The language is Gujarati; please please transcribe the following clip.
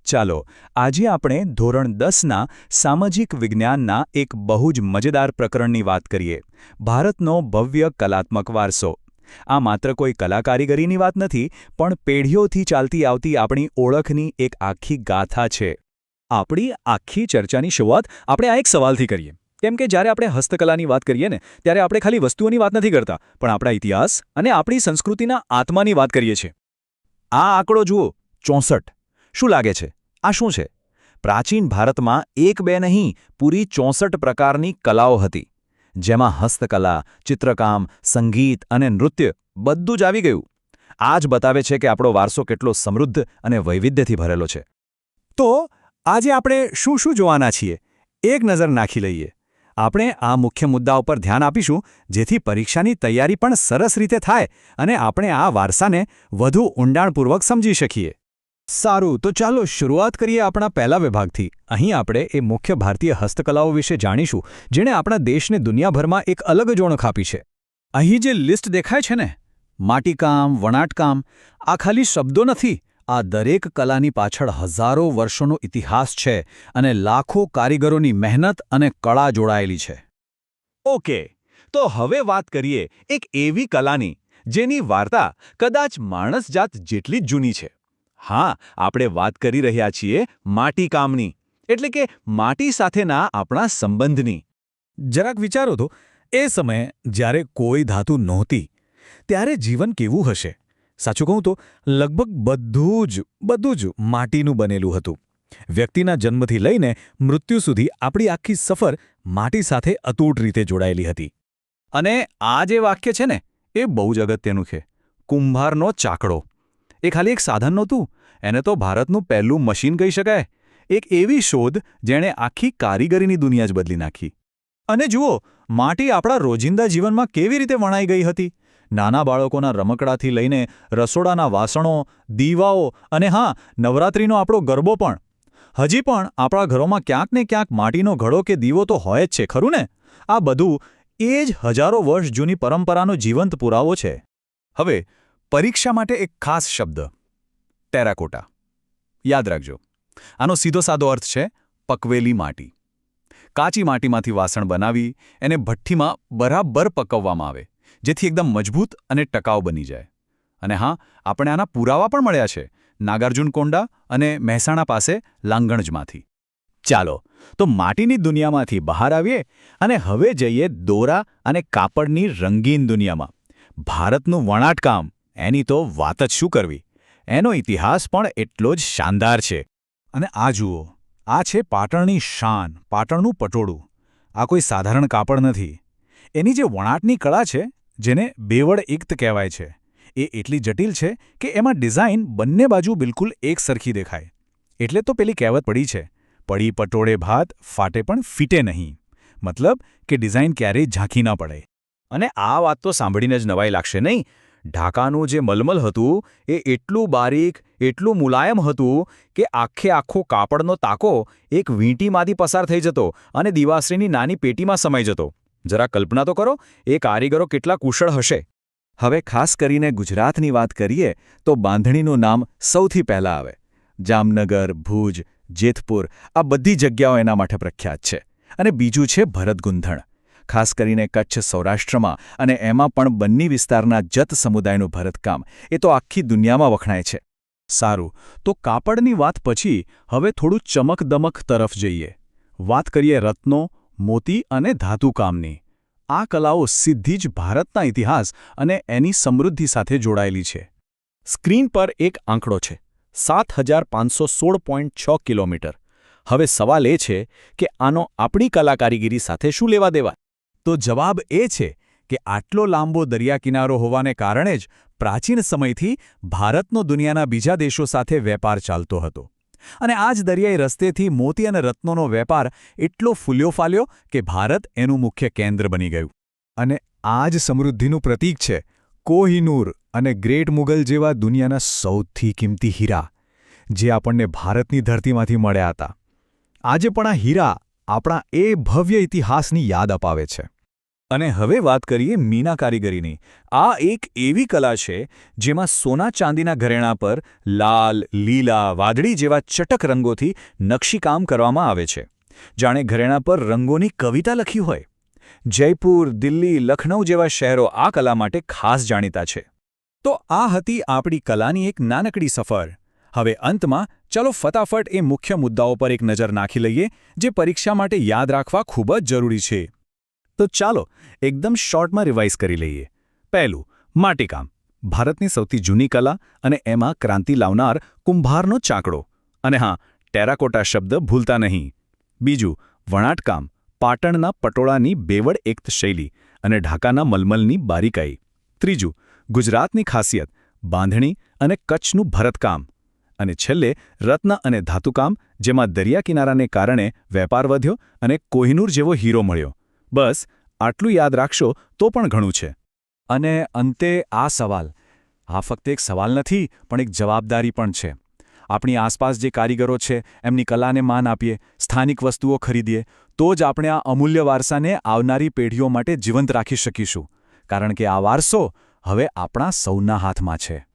ચાલો આજે આપણે ધોરણ 10ના સામાજિક વિજ્ઞાનના એક બહુ જ મજેદાર પ્રકરણની વાત કરીએ ભારતનો ભવ્ય કલાત્મક વારસો આ માત્ર કોઈ કલાકારીગરીની વાત નથી પણ પેઢીઓથી ચાલતી આવતી આપણી ઓળખની એક આખી ગાથા છે આપણી આખી ચર્ચાની શરૂઆત આપણે આ એક સવાલથી કરીએ કેમ કે જ્યારે આપણે હસ્તકલાની વાત કરીએ ને ત્યારે આપણે ખાલી વસ્તુઓની વાત નથી કરતા પણ આપણા ઇતિહાસ અને આપણી સંસ્કૃતિના આત્માની વાત કરીએ છીએ આ આંકડો જુઓ 64 શું લાગે છે આ શું છે પ્રાચીન ભારતમાં એક બે નહીં પૂરી 64 પ્રકારની કલાઓ હતી જેમાં હસ્તકલા ચિત્રકામ સંગીત અને નૃત્ય બધું જ આવી ગયું આ જ બતાવે છે કે આપણો વારસો કેટલો સમૃદ્ધ અને વૈવિધ્યથી ભરેલો છે તો આજે આપણે શું શું જોવાના છીએ એક નજર નાખી લઈએ આપણે આ મુખ્ય મુદ્દા ઉપર ધ્યાન આપીશું જેથી પરીક્ષાની તૈયારી પણ સરસ રીતે થાય અને આપણે આ વારસાને વધુ ઊંડાણપૂર્વક સમજી શકીએ સારું તો ચાલો શરૂઆત કરીએ આપણા પહેલા વિભાગથી અહીં આપણે એ મુખ્ય ભારતીય હસ્તકલાઓ વિશે જાણીશું જેણે આપણા દેશને દુનિયાભરમાં એક અલગ જ ઓળખ આપી છે અહીં જે લિસ્ટ દેખાય છે ને માટીકામ વણાટકામ આ ખાલી શબ્દો નથી આ દરેક કલાની પાછળ હજારો વર્ષોનો ઇતિહાસ છે અને લાખો કારીગરોની મહેનત અને કળા જોડાયેલી છે ઓકે તો હવે વાત કરીએ એક એવી કલાની જેની વાર્તા કદાચ માણસજાત જેટલી જ જૂની છે હા આપણે વાત કરી રહ્યા છીએ માટીકામની એટલે કે માટી સાથેના આપણા સંબંધની જરાક વિચારો તો એ સમયે જ્યારે કોઈ ધાતુ નહોતી ત્યારે જીવન કેવું હશે સાચું કહું તો લગભગ બધું જ માટીનું બનેલું હતું વ્યક્તિના જન્મથી લઈને મૃત્યુ સુધી આપણી આખી સફર માટી સાથે અતૂટ રીતે જોડાયેલી હતી અને આ જે વાક્ય છે ને એ બહુ જ અગત્યનું છે કુંભારનો ચાકડો એ ખાલી એક સાધન નહોતું એને તો ભારતનું પહેલું મશીન કહી શકાય એક એવી શોધ જેણે આખી કારીગરીની દુનિયા જ બદલી નાખી અને જુઓ માટી આપણા રોજિંદા જીવનમાં કેવી રીતે વણાઈ ગઈ હતી નાના બાળકોના રમકડાથી લઈને રસોડાના વાસણો દીવાઓ અને હા નવરાત્રિનો આપણો ગરબો પણ હજી પણ આપણા ઘરોમાં ક્યાંક ને ક્યાંક માટીનો ઘડો કે દીવો તો હોય જ છે ખરું ને આ બધું એ જ હજારો વર્ષ જૂની પરંપરાનો જીવંત પુરાવો છે હવે પરીક્ષા માટે એક ખાસ શબ્દ ટેરાકોટા યાદ રાખજો આનો સીધો સાદો અર્થ છે પકવેલી માટી કાચી માટીમાંથી વાસણ બનાવી એને ભઠ્ઠીમાં બરાબર પકવવામાં આવે જેથી એકદમ મજબૂત અને ટકાઉ બની જાય અને હા આપણે આના પુરાવા પણ મળ્યા છે નાગાર્જુનકોંડા અને મહેસાણા પાસે લાંગણજમાંથી ચાલો તો માટીની દુનિયામાંથી બહાર આવીએ અને હવે જઈએ દોરા અને કાપડની રંગીન દુનિયામાં ભારતનું વણાટકામ એની તો વાત જ શું કરવી એનો ઇતિહાસ પણ એટલો જ શાનદાર છે અને આ જુઓ આ છે પાટણની શાન પાટણનું પટોળું આ કોઈ સાધારણ કાપડ નથી એની જે વણાટની કળા છે જેને બેવડ ઇક્ત કહેવાય છે એ એટલી જટિલ છે કે એમાં ડિઝાઇન બંને બાજુ બિલકુલ એક સરખી દેખાય એટલે તો પેલી કહેવત પડી છે પડી પટોળે ભાત ફાટે પણ ફીટે નહીં મતલબ કે ડિઝાઇન ક્યારેય ઝાંખી ન પડે અને આ વાત તો સાંભળીને જ નવાઈ લાગશે નહીં ઢાકાનું જે મલમલ હતું એ એટલું બારીક એટલું મુલાયમ હતું કે આખો કાપડનો તાકો એક વીંટીમાંથી પસાર થઈ જતો અને દિવાશ્રીની નાની પેટીમાં સમાઈ જતો જરા કલ્પના તો કરો એ કારીગરો કેટલા કુશળ હશે હવે ખાસ કરીને ગુજરાતની વાત કરીએ તો બાંધણીનું નામ સૌથી પહેલાં આવે જામનગર ભુજ જેતપુર આ બધી જગ્યાઓ એના માટે પ્રખ્યાત છે અને બીજું છે ભરતગુંથણ ખાસ કરીને કચ્છ સૌરાષ્ટ્રમાં અને એમાં પણ બન્ની વિસ્તારના જત સમુદાયનું ભરતકામ એ તો આખી દુનિયામાં વખણાય છે સારું તો કાપડની વાત પછી હવે થોડું ચમકદમક તરફ જઈએ વાત કરીએ રત્નો મોતી અને ધાતુકામની આ કલાઓ સીધી જ ભારતના ઇતિહાસ અને એની સમૃદ્ધિ સાથે જોડાયેલી છે સ્ક્રીન પર એક આંકડો છે 7516.6 કિલોમીટર હવે સવાલ એ છે કે આનો આપણી કલાકારીગરી સાથે શું લેવા દેવા તો જવાબ એ છે કે આટલો લાંબો દરિયાકિનારો હોવાને કારણે જ પ્રાચીન સમયથી ભારતનો દુનિયાના બીજા દેશો સાથે વેપાર ચાલતો હતો અને આ જ દરિયાઈ રસ્તેથી મોતી અને રત્નોનો વેપાર એટલો ફૂલ્યો ફાલ્યો કે ભારત એનું મુખ્ય કેન્દ્ર બની ગયું અને આ જ સમૃદ્ધિનું પ્રતીક છે કોહિનૂર અને ગ્રેટ મુગલ જેવા દુનિયાના સૌથી કિંમતી હીરા જે આપણને ભારતની ધરતીમાંથી મળ્યા હતા આજે પણ આ હીરા આપણા એ ભવ્ય ઇતિહાસની યાદ અપાવે છે અને હવે વાત કરીએ મીના કારીગરીની. આ એક એવી કલા છે જેમાં સોના ચાંદીના ઘરેણાં પર લાલ, લીલા, વાદળી જેવા ચટક રંગોથી નકશીકામ કરવામાં આવે છે. જાણે ઘરેણાં પર રંગોની કવિતા લખી હોય. જયપુર, દિલ્હી, લખનૌ જેવા શહેરો આ કલા માટે ખાસ જાણીતા છે. તો આ હતી આપણી કલાની એક નાનકડી સફર. હવે અંતમાં ચાલો ફટાફટ એ મુખ્ય મુદ્દાઓ પર એક નજર નાખી લઈએ જે પરીક્ષા માટે યાદ રાખવા ખૂબ જ જરૂરી છે. તો ચાલો એકદમ શોર્ટમાં રિવાઇઝ કરી લઈએ. પહેલું, માટીકામ. ભારતની સૌથી જૂની કલા અને એમાં ક્રાંતિ લાવનાર કુંભારનો ચાકડો. અને હા, ટેરાકોટા શબ્દ ભૂલતા નહીં. બીજું, વણાટકામ. પાટણના પટોળાની બેવડ એકત શૈલી અને ઢાકાના મલમલની બારીકાઈ. ત્રીજું, ગુજરાતની ખાસિયત. બાંધણી અને કચ્છનું ભરતકામ. અને છેલ્લે રત્ન અને ધાતુકામ, જેમાં દરિયા કિનારાને કારણે વેપાર વધ્યો અને કોહિનૂર જેવો હીરો મળ્યો. બસ આટલું યાદ રાખશો તો પણ ઘણું છે. અને અંતે આ સવાલ. આ ફક્ત એક સવાલ નથી, પણ એક જવાબદારી પણ છે. આપણી આસપાસ જે કારીગરો છે એમની કલાને માન આપીએ, સ્થાનિક વસ્તુઓ ખરીદીએ, તો જ આપણે આ અમૂલ્ય વારસાને આવનારી પેઢીઓ માટે જીવંત રાખી શકીશું. કારણ કે આ વારસો હવે આપણા સૌના હાથમાં છે.